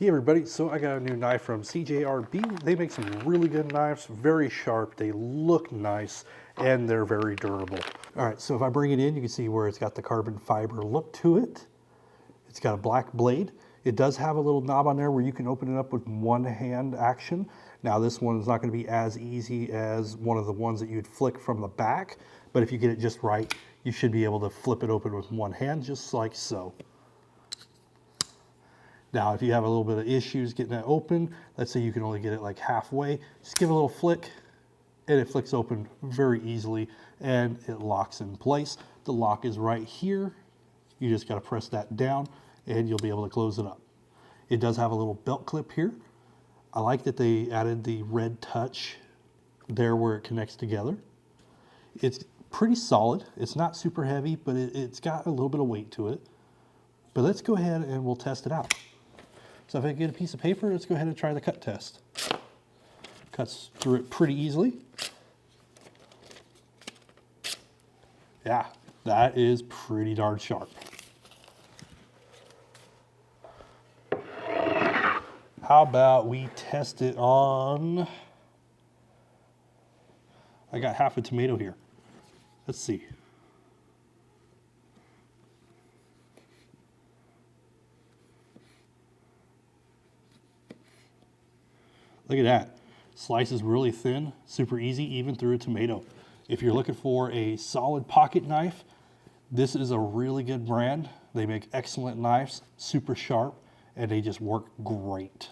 Hey everybody, so I got a new knife from CJRB. They make some really good knives, very sharp, they look nice, and they're very durable. All right, so if I bring it in, you can see where it's got the carbon fiber look to it. It's got a black blade. It does have a little knob on there where you can open it up with one hand action. Now this one is not going to be as easy as one of the ones that you'd flick from the back, but if you get it just right, you should be able to flip it open with one hand, just like so. Now, if you have a little bit of issues getting it open, let's say you can only get it like halfway, just give it a little flick and it flicks open very easily and it locks in place. The lock is right here. You just got to press that down and you'll be able to close it up. It does have a little belt clip here. I like that they added the red touch there where it connects together. It's pretty solid. It's not super heavy, but it's got a little bit of weight to it. But let's go ahead and we'll test it out. So if I get a piece of paper, let's go ahead and try the cut test. Cuts through it pretty easily. Yeah, that is pretty darn sharp. How about we test it on, I got half a tomato here. Let's see. Look at that. Slices really thin, super easy, even through a tomato. If you're looking for a solid pocket knife, this is a really good brand. They make excellent knives, super sharp, and they just work great.